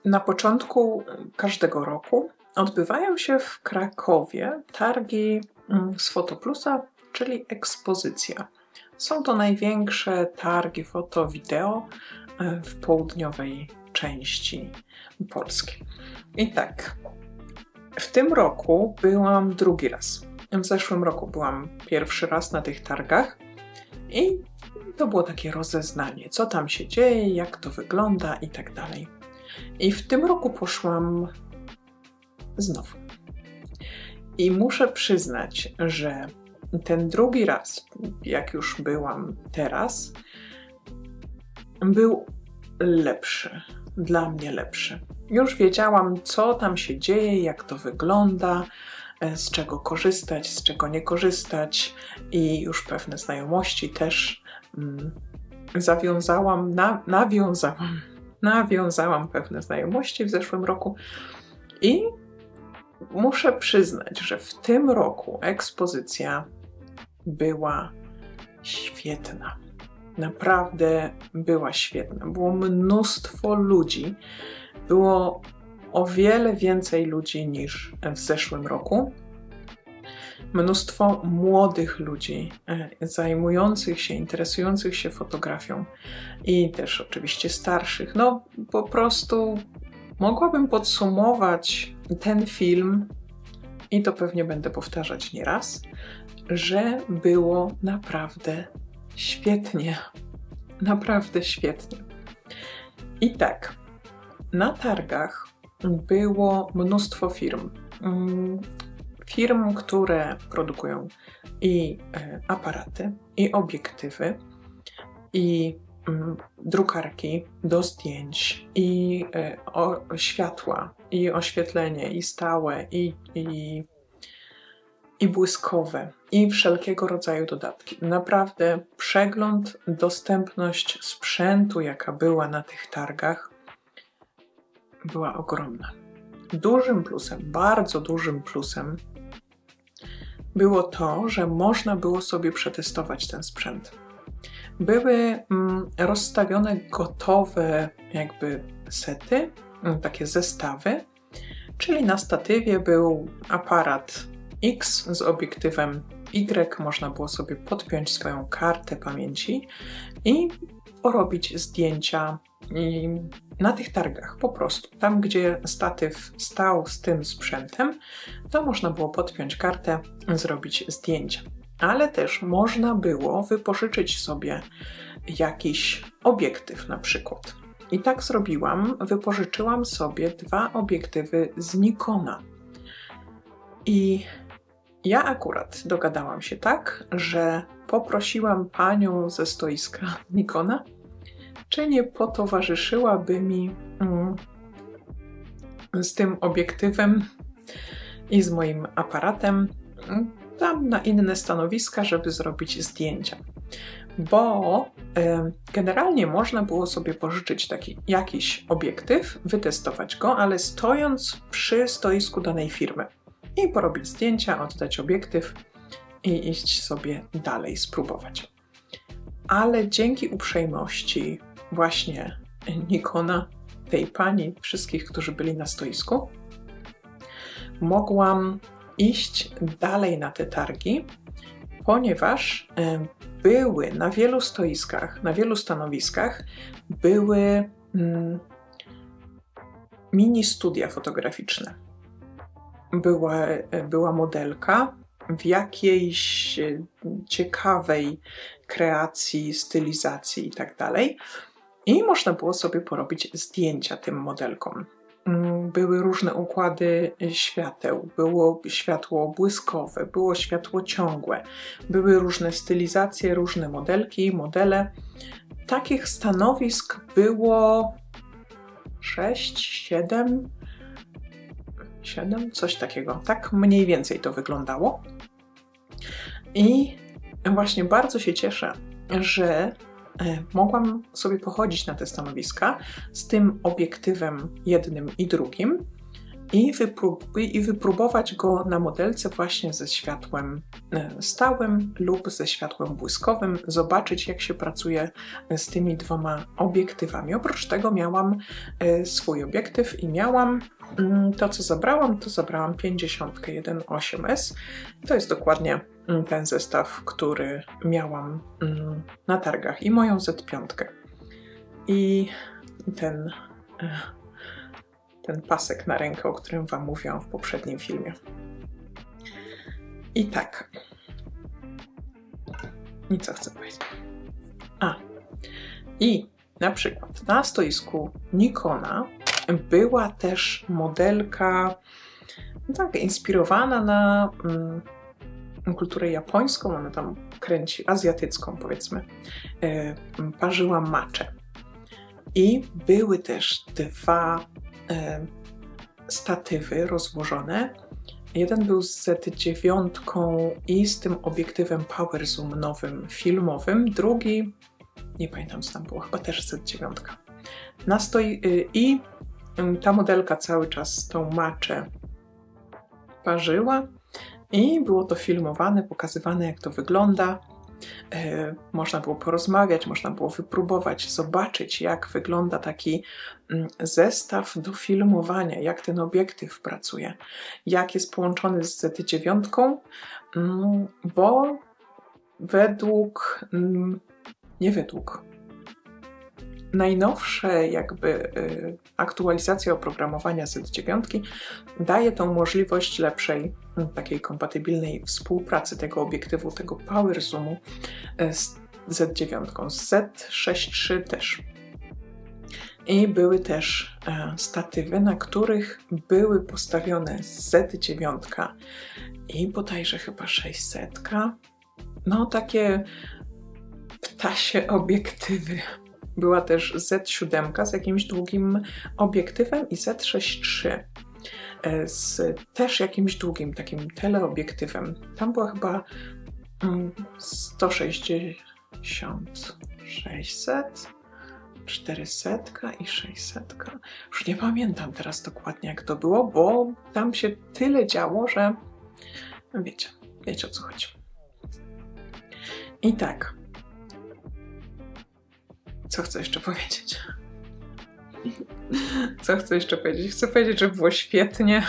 Na początku każdego roku odbywają się w Krakowie targi z Fotoplusa, czyli ekspozycja. Są to największe targi foto-wideo w południowej części Polski. I tak, w tym roku byłam drugi raz. W zeszłym roku byłam pierwszy raz na tych targach i to było takie rozeznanie, co tam się dzieje, jak to wygląda i tak dalej. I w tym roku poszłam znowu. I muszę przyznać, że ten drugi raz, jak już byłam teraz, był lepszy. Dla mnie lepszy. Już wiedziałam, co tam się dzieje, jak to wygląda, z czego korzystać, z czego nie korzystać i już pewne znajomości też nawiązałam pewne znajomości w zeszłym roku i muszę przyznać, że w tym roku ekspozycja była świetna. Naprawdę była świetna. Było mnóstwo ludzi. Było o wiele więcej ludzi niż w zeszłym roku. Mnóstwo młodych ludzi zajmujących się, interesujących się fotografią i też oczywiście starszych. No po prostu mogłabym podsumować ten film i to pewnie będę powtarzać nieraz, że było naprawdę świetnie. Naprawdę świetnie. I tak, na targach było mnóstwo firm. Firm, które produkują i aparaty, i obiektywy, i drukarki do zdjęć, i światła, i oświetlenie, i stałe, i błyskowe, i wszelkiego rodzaju dodatki. Naprawdę przegląd, dostępność sprzętu, jaka była na tych targach, była ogromna. Dużym plusem, bardzo dużym plusem było to, że można było sobie przetestować ten sprzęt. Były rozstawione gotowe jakby sety, takie zestawy, czyli na statywie był aparat X z obiektywem Y, można było sobie podpiąć swoją kartę pamięci i porobić zdjęcia na tych targach po prostu. Tam, gdzie statyw stał z tym sprzętem, to można było podpiąć kartę, zrobić zdjęcia. Ale też można było wypożyczyć sobie jakiś obiektyw na przykład. I tak zrobiłam, wypożyczyłam sobie 2 obiektywy z Nikona. I ja akurat dogadałam się tak, że poprosiłam panią ze stoiska Nikona, czy nie potowarzyszyłaby mi z tym obiektywem i z moim aparatem tam na inne stanowiska, żeby zrobić zdjęcia. Bo generalnie można było sobie pożyczyć taki jakiś obiektyw, wytestować go, ale stojąc przy stoisku danej firmy i porobić zdjęcia, oddać obiektyw i iść sobie dalej, spróbować. Ale dzięki uprzejmości właśnie Nikona, tej pani, wszystkich, którzy byli na stoisku, mogłam iść dalej na te targi, ponieważ były na wielu stoiskach, na wielu stanowiskach były mini studia fotograficzne. Była modelka w jakiejś ciekawej kreacji, stylizacji i tak dalej. I można było sobie porobić zdjęcia tym modelkom. Były różne układy świateł, było światło błyskowe, było światło ciągłe, były różne stylizacje, różne modelki, modele. Takich stanowisk było 6, 7, coś takiego. Tak mniej więcej to wyglądało. I właśnie bardzo się cieszę, że mogłam sobie pochodzić na te stanowiska z tym obiektywem jednym i drugim i wypróbować go na modelce właśnie ze światłem stałym lub ze światłem błyskowym, zobaczyć jak się pracuje z tymi dwoma obiektywami. Oprócz tego miałam swój obiektyw i miałam to co zabrałam 50 1.8S. To jest dokładnie ten zestaw, który miałam na targach i moją Z5. I ten pasek na rękę, o którym wam mówiłam w poprzednim filmie. I tak. I co chcę powiedzieć? I na przykład na stoisku Nikona była też modelka tak inspirowana na kulturę japońską, ona tam kręci, azjatycką powiedzmy. Parzyła matchę. I były też dwa statywy rozłożone. Jeden był z Z9 i z tym obiektywem Power Zoom nowym, filmowym. Drugi, nie pamiętam co tam było, chyba też Z9. I ta modelka cały czas tą matchę parzyła i było to filmowane, pokazywane jak to wygląda. Można było porozmawiać, można było wypróbować, zobaczyć jak wygląda taki zestaw do filmowania, jak ten obiektyw pracuje, jak jest połączony z Z9, bo najnowsze jakby aktualizacja oprogramowania Z9 daje tą możliwość lepszej, takiej kompatybilnej współpracy tego obiektywu, tego Power Zoomu z Z9, z Z6 III też. I były też statywy, na których były postawione Z9 i bodajże chyba 600. No takie ptasie obiektywy. Była też Z7 z jakimś długim obiektywem i Z6 III z też jakimś długim takim teleobiektywem. Tam była chyba 160, 600, 400 i 600. Już nie pamiętam teraz dokładnie jak to było, bo tam się tyle działo, że wiecie o co chodzi. I tak. Co chcę jeszcze powiedzieć? Chcę powiedzieć, że było świetnie,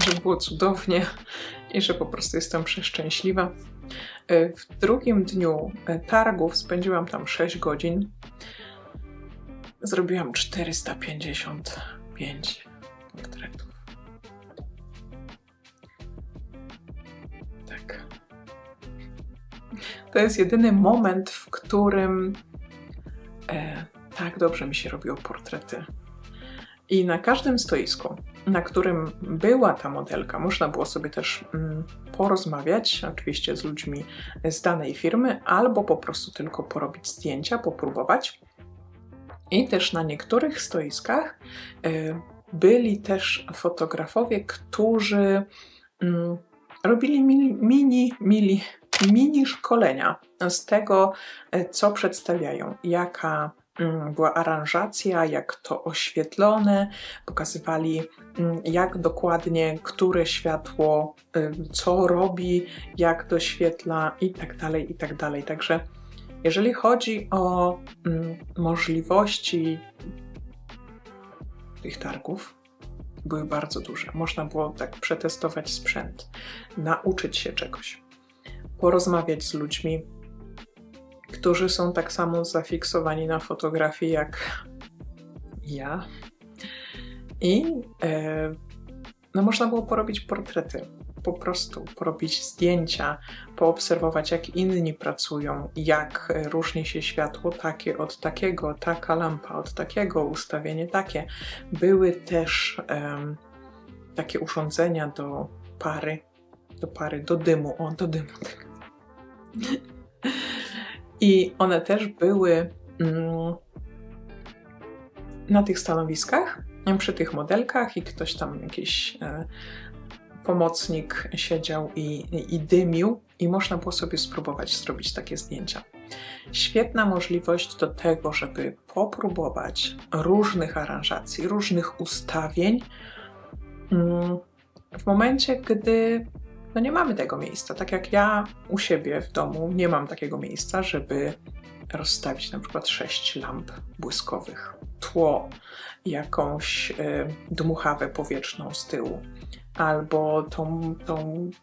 że było cudownie i że po prostu jestem przeszczęśliwa. W drugim dniu targów spędziłam tam 6 godzin. Zrobiłam 455 portretów. Tak. To jest jedyny moment, w którym tak dobrze mi się robiło portrety. I na każdym stoisku, na którym była ta modelka, można było sobie też porozmawiać, oczywiście z ludźmi z danej firmy, albo po prostu tylko porobić zdjęcia, popróbować. I też na niektórych stoiskach byli też fotografowie, którzy robili mini szkolenia z tego, co przedstawiają, jaka była aranżacja, jak to oświetlone, pokazywali jak dokładnie, które światło co robi, jak doświetla i tak dalej, i tak dalej. Także jeżeli chodzi o możliwości tych targów, były bardzo duże. Można było tak przetestować sprzęt, nauczyć się czegoś, porozmawiać z ludźmi, którzy są tak samo zafiksowani na fotografii jak ja. I można było porobić portrety, po prostu porobić zdjęcia, poobserwować jak inni pracują, jak różni się światło takie od takiego, taka lampa od takiego, ustawienie takie. Były też takie urządzenia do dymu. Do dymu. I one też były na tych stanowiskach, przy tych modelkach i ktoś tam, jakiś pomocnik siedział i dymił i można było sobie spróbować zrobić takie zdjęcia. Świetna możliwość do tego, żeby popróbować różnych aranżacji, różnych ustawień w momencie, gdy nie mamy tego miejsca. Tak jak ja u siebie w domu nie mam takiego miejsca, żeby rozstawić na przykład 6 lamp błyskowych, tło, jakąś dmuchawę powietrzną z tyłu, albo tą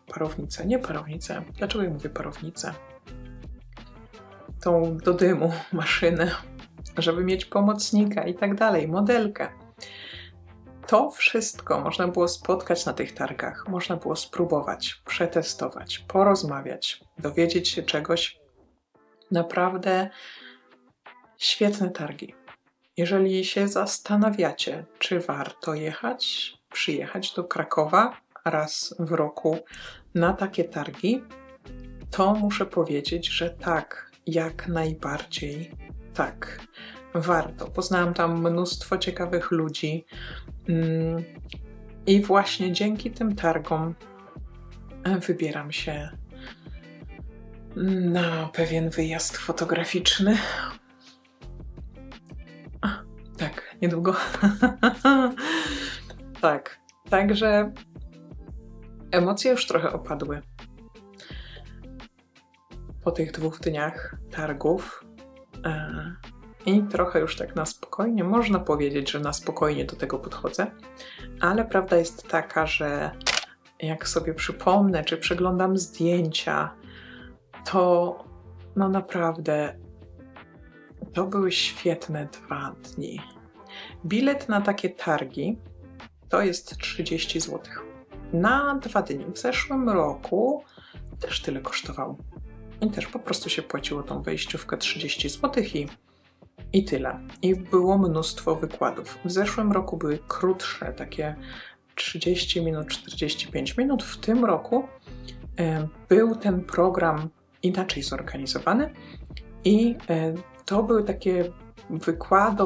parownicę, nie parownicę, dlaczego ja mówię parownicę? Tą do dymu maszynę, żeby mieć pomocnika i tak dalej, modelkę. To wszystko można było spotkać na tych targach, można było spróbować, przetestować, porozmawiać, dowiedzieć się czegoś. Naprawdę świetne targi. Jeżeli się zastanawiacie, czy warto przyjechać do Krakowa raz w roku na takie targi, to muszę powiedzieć, że tak, jak najbardziej tak. Warto. Poznałam tam mnóstwo ciekawych ludzi i właśnie dzięki tym targom wybieram się na pewien wyjazd fotograficzny. Tak, niedługo. Tak, także emocje już trochę opadły po tych 2 dniach targów. I trochę już tak na spokojnie, można powiedzieć, że na spokojnie do tego podchodzę, ale prawda jest taka, że jak sobie przypomnę, czy przeglądam zdjęcia, to naprawdę to były świetne 2 dni. Bilet na takie targi to jest 30 zł. Na 2 dni. W zeszłym roku też tyle kosztował. I też po prostu się płaciło tą wejściówkę 30 zł i tyle. I było mnóstwo wykładów. W zeszłym roku były krótsze, takie 30 minut, 45 minut. W tym roku był ten program inaczej zorganizowany i to były takie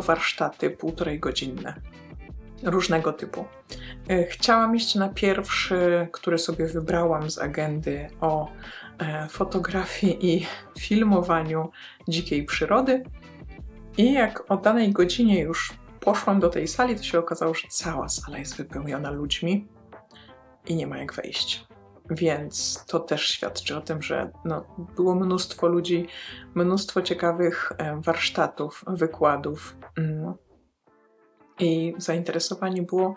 warsztaty 1,5 godzinne, różnego typu. Chciałam iść na pierwszy, który sobie wybrałam z agendy, o fotografii i filmowaniu dzikiej przyrody. I jak o danej godzinie już poszłam do tej sali, to się okazało, że cała sala jest wypełniona ludźmi i nie ma jak wejść. Więc to też świadczy o tym, że było mnóstwo ludzi, mnóstwo ciekawych warsztatów, wykładów i zainteresowanie było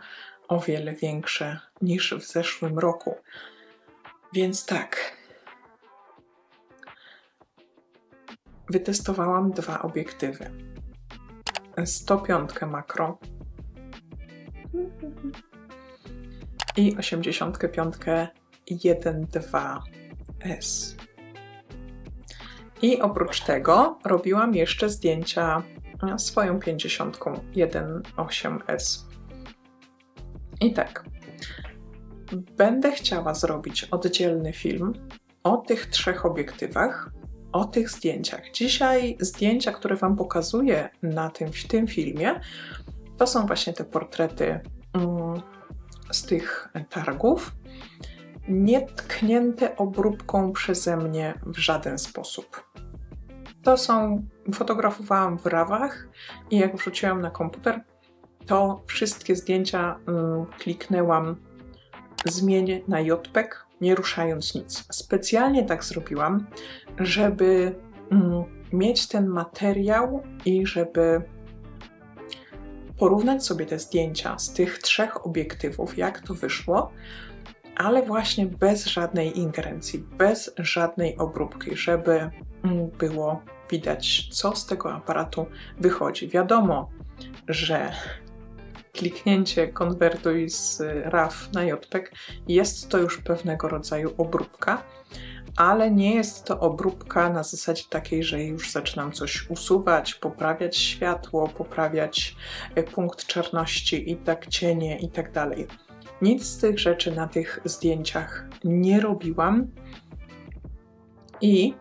o wiele większe niż w zeszłym roku. Więc tak, wytestowałam 2 obiektywy. 105 makro i 85 1.2S. I oprócz tego robiłam jeszcze zdjęcia swoją 50 1.8S. I tak, będę chciała zrobić oddzielny film o tych 3 obiektywach, o tych zdjęciach. Dzisiaj zdjęcia, które Wam pokazuję w tym filmie, to są właśnie te portrety z tych targów, nie tknięte obróbką przeze mnie w żaden sposób. Fotografowałam w RAWach i jak wrzuciłam na komputer, to wszystkie zdjęcia kliknęłam zmień na JPEG, nie ruszając nic. Specjalnie tak zrobiłam, żeby mieć ten materiał i żeby porównać sobie te zdjęcia z tych 3 obiektywów, jak to wyszło, ale właśnie bez żadnej ingerencji, bez żadnej obróbki, żeby było widać, co z tego aparatu wychodzi. Wiadomo, że kliknięcie konwertuj z RAW na JPEG jest to już pewnego rodzaju obróbka, ale nie jest to obróbka na zasadzie takiej, że już zaczynam coś usuwać, poprawiać światło, poprawiać punkt czarności i tak cienie i tak dalej. Nic z tych rzeczy na tych zdjęciach nie robiłam i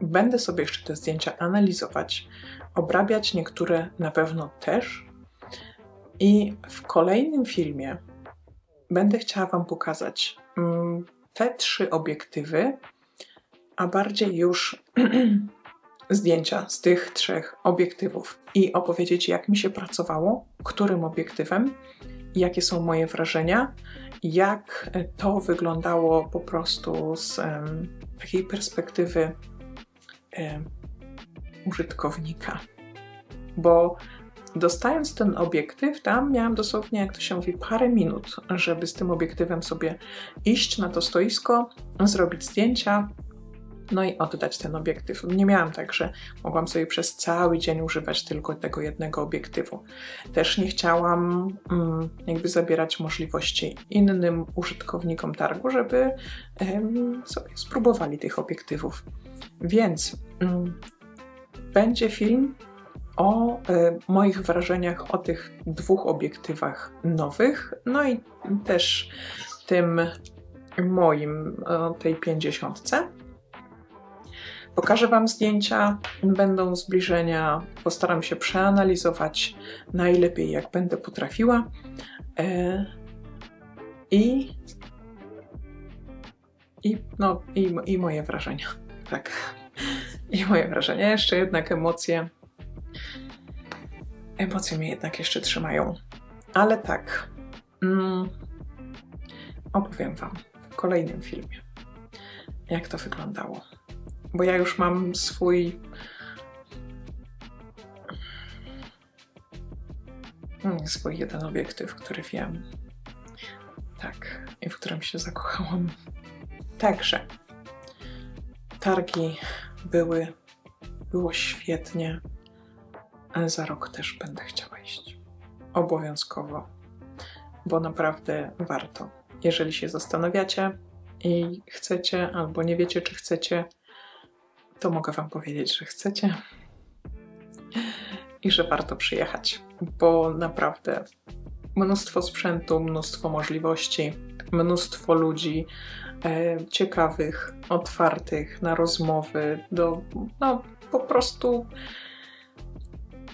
będę sobie jeszcze te zdjęcia analizować, obrabiać niektóre na pewno też. I w kolejnym filmie będę chciała Wam pokazać te 3 obiektywy, a bardziej już zdjęcia z tych 3 obiektywów i opowiedzieć, jak mi się pracowało, którym obiektywem jakie są moje wrażenia, jak to wyglądało po prostu z takiej perspektywy użytkownika. Bo dostając ten obiektyw, tam miałam dosłownie, jak to się mówi, parę minut, żeby z tym obiektywem sobie iść na to stoisko, zrobić zdjęcia, no i oddać ten obiektyw. Nie miałam tak, że mogłam sobie przez cały dzień używać tylko tego jednego obiektywu. Też nie chciałam jakby zabierać możliwości innym użytkownikom targu, żeby sobie spróbowali tych obiektywów. Więc będzie film o moich wrażeniach o tych 2 obiektywach nowych, no i też tym moim, tej 50. Pokażę Wam zdjęcia, będą zbliżenia, postaram się przeanalizować najlepiej, jak będę potrafiła. I moje wrażenia. Tak. I moje wrażenia. Jeszcze jednak emocje. Emocje mnie jednak jeszcze trzymają. Ale tak. Opowiem Wam w kolejnym filmie, jak to wyglądało. Bo ja już mam swój jeden obiektyw, który wiem. Tak. I w którym się zakochałam. Także targi było świetnie. Ale za rok też będę chciała iść. Obowiązkowo. Bo naprawdę warto. Jeżeli się zastanawiacie i chcecie, albo nie wiecie, czy chcecie, to mogę Wam powiedzieć, że chcecie i że warto przyjechać, bo naprawdę mnóstwo sprzętu, mnóstwo możliwości, mnóstwo ludzi ciekawych, otwartych na rozmowy, po prostu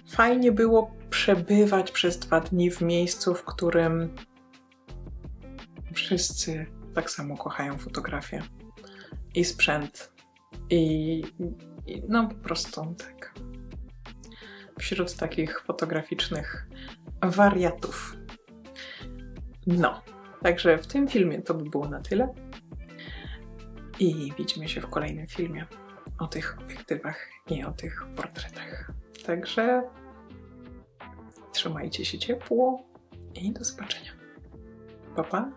fajnie było przebywać przez 2 dni w miejscu, w którym wszyscy tak samo kochają fotografię i sprzęt. I po prostu tak. Wśród takich fotograficznych wariatów. Także w tym filmie to by było na tyle. I widzimy się w kolejnym filmie o tych obiektywach i o tych portretach. Także trzymajcie się ciepło i do zobaczenia. Pa, pa!